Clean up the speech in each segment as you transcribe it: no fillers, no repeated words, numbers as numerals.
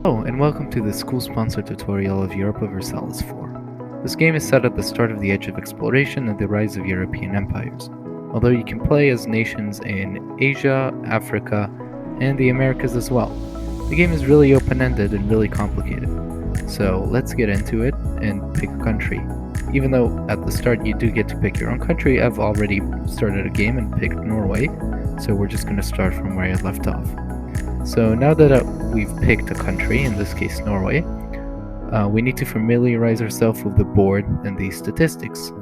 Hello, and welcome to the school-sponsored tutorial of Europa Universalis 4. This game is set at the start of the Age of Exploration and the rise of European empires, although you can play as nations in Asia, Africa, and the Americas as well. The game is really open-ended and really complicated, so let's get into it and pick a country. Even though at the start you do get to pick your own country, I've already started a game and picked Norway, so we're just going to start from where I left off. So now that we've picked a country, in this case Norway, we need to familiarize ourselves with the board and the statistics.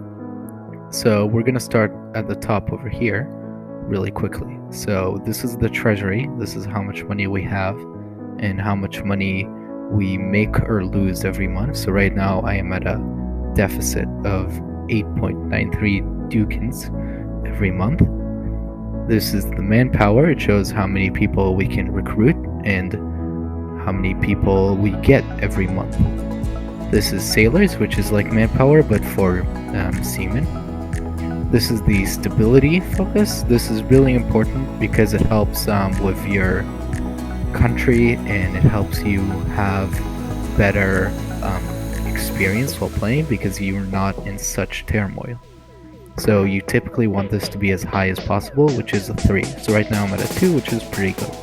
So we're going to start at the top over here really quickly. So this is the treasury, this is how much money we have and how much money we make or lose every month. So right now I am at a deficit of 8.93 ducats every month. This is the manpower. It shows how many people we can recruit and how many people we get every month. This is sailors, which is like manpower but for seamen. This is the stability focus. This is really important because it helps with your country and it helps you have better experience while playing because you're not in such turmoil. So you typically want this to be as high as possible, which is a 3. So right now I'm at a 2, which is pretty good.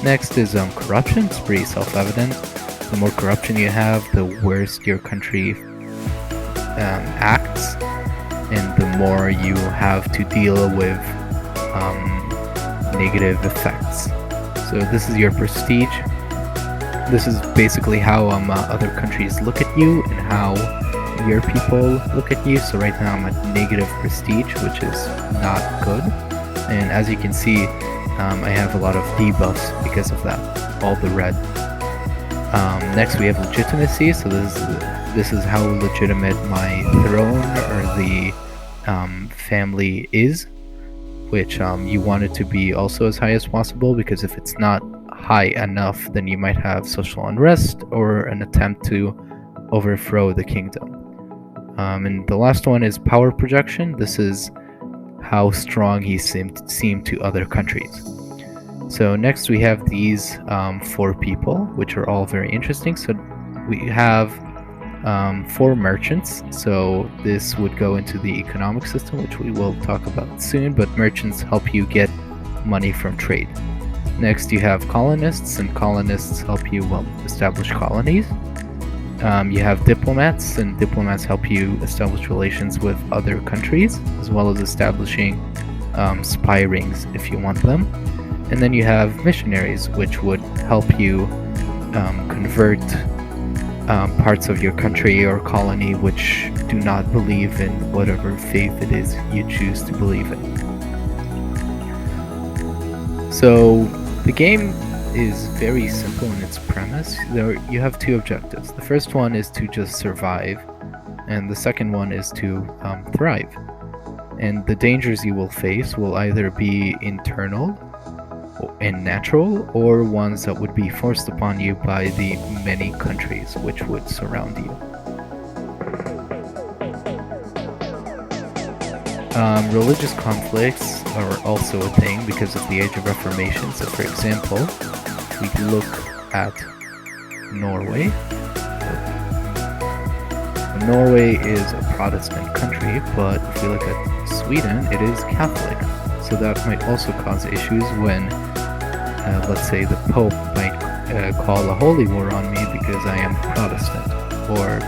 Next is corruption. It's pretty self-evident. The more corruption you have, the worse your country acts, and the more you have to deal with negative effects. So this is your prestige. This is basically how other countries look at you and how your people look at you. So right now I'm at negative prestige, which is not good, and as you can see I have a lot of debuffs because of that, all the red. Next we have legitimacy. So this is how legitimate my throne or the family is, which you want it to be also as high as possible, because if it's not high enough then you might have social unrest or an attempt to overthrow the kingdom. And the last one is power projection. This is how strong he seemed to other countries. So next we have these 4 people, which are all very interesting. So we have 4 merchants. So this would go into the economic system, which we will talk about soon, but merchants help you get money from trade. Next you have colonists, and colonists help you establish colonies. You have diplomats, and diplomats help you establish relations with other countries, as well as establishing spy rings if you want them. And then you have missionaries, which would help you convert parts of your country or colony which do not believe in whatever faith it is you choose to believe in. So the game is very simple in its premise. You have 2 objectives. The first one is to just survive, and the second one is to thrive. And the dangers you will face will either be internal and natural, or ones that would be forced upon you by the many countries which would surround you. Religious conflicts are also a thing because of the Age of Reformation. So for example, we look at Norway. Norway is a Protestant country, but if we look at Sweden, it is Catholic. So that might also cause issues when, let's say, the Pope might call a holy war on me because I am Protestant. Or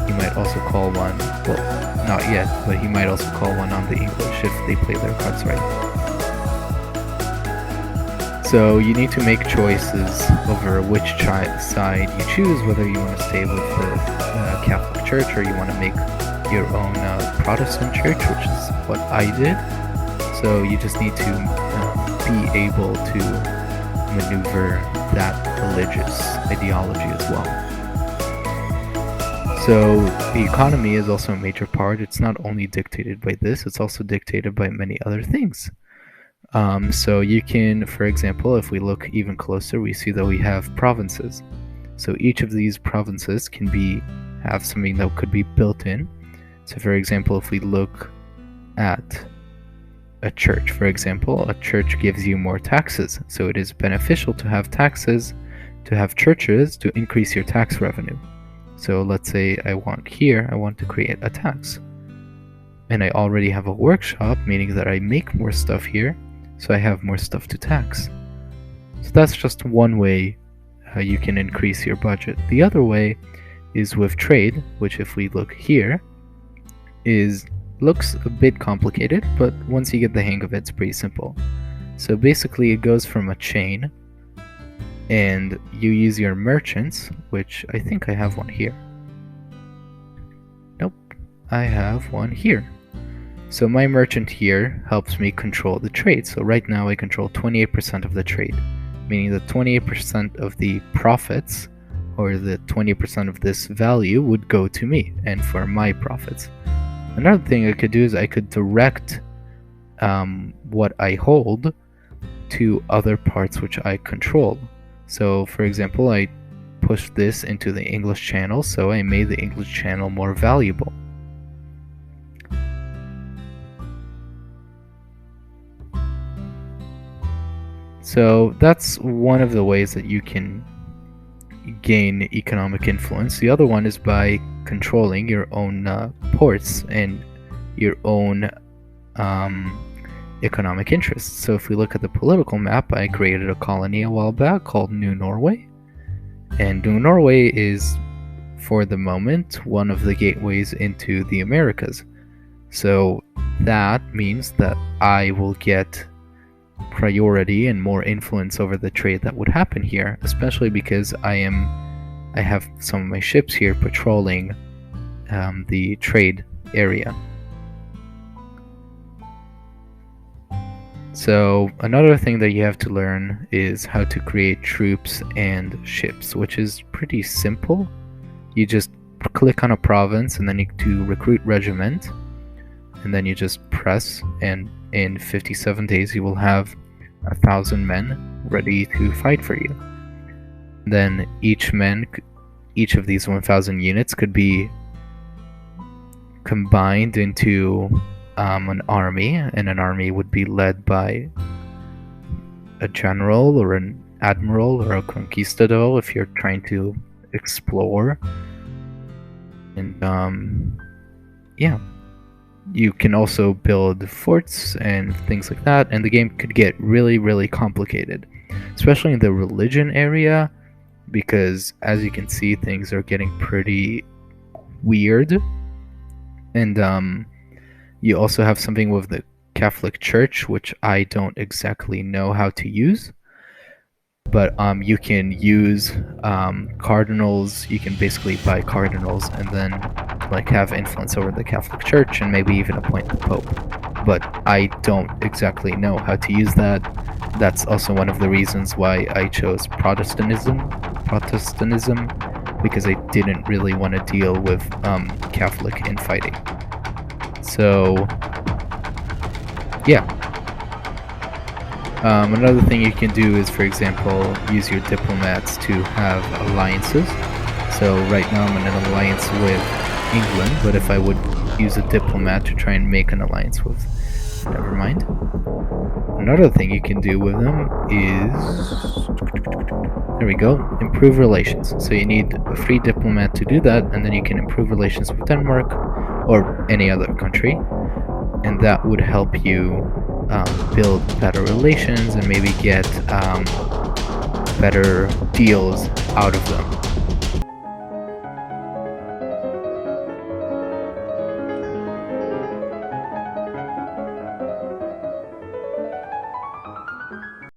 he might also call one, well, not yet, but he might also call one on the English if they play their cards right. So you need to make choices over which side you choose, whether you want to stay with the Catholic Church or you want to make your own Protestant church, which is what I did. So you just need to be able to maneuver that religious ideology as well. So the economy is also a major part. It's not only dictated by this, it's also dictated by many other things. So you can, for example, if we look even closer, we see that we have provinces. So each of these provinces can have something that could be built in. So for example, if we look at a church, for example, a church gives you more taxes. So it is beneficial to have taxes to have churches to increase your tax revenue. So let's say I want to create a tax. And I already have a workshop, meaning that I make more stuff here, so I have more stuff to tax. So that's just one way you can increase your budget. The other way is with trade, which if we look here, looks a bit complicated, but once you get the hang of it, it's pretty simple. So basically it goes from a chain, and you use your merchants, which I think I have one here. Nope, I have one here. So my merchant here helps me control the trade. So right now I control 28% of the trade, meaning that 28% of the profits, or the 20% of this value, would go to me and for my profits. Another thing I could do is I could direct what I hold to other parts which I control. So for example, I pushed this into the English channel, so I made the English channel more valuable. So that's one of the ways that you can gain economic influence. The other one is by controlling your own ports and your own economic interests. So if we look at the political map, I created a colony a while back called New Norway. And New Norway is, for the moment, one of the gateways into the Americas. So that means that I will get priority and more influence over the trade that would happen here, especially because I have some of my ships here patrolling the trade area. So another thing that you have to learn is how to create troops and ships, which is pretty simple. You just click on a province and then you do recruit regiment, and then you just press, and in 57 days you will have 1,000 men ready to fight for you. Then each of these 1,000 units could be combined into an army, and an army would be led by a general or an admiral or a conquistador if you're trying to explore. And yeah, you can also build forts and things like that, and the game could get really, really complicated, especially in the religion area, because as you can see, things are getting pretty weird. And you also have something with the Catholic Church, which I don't exactly know how to use, but you can use cardinals. You can basically buy cardinals and then like have influence over the Catholic Church and maybe even appoint the Pope. But I don't exactly know how to use that. That's also one of the reasons why I chose Protestantism, because I didn't really want to deal with Catholic infighting. So yeah. Another thing you can do is, for example, use your diplomats to have alliances. So right now I'm in an alliance with England, but if I would use a diplomat to try and make an alliance with... Never mind. Another thing you can do with them is... There we go. Improve relations. So you need a free diplomat to do that, and then you can improve relations with Denmark or any other country. And that would help you build better relations and maybe get better deals out of them.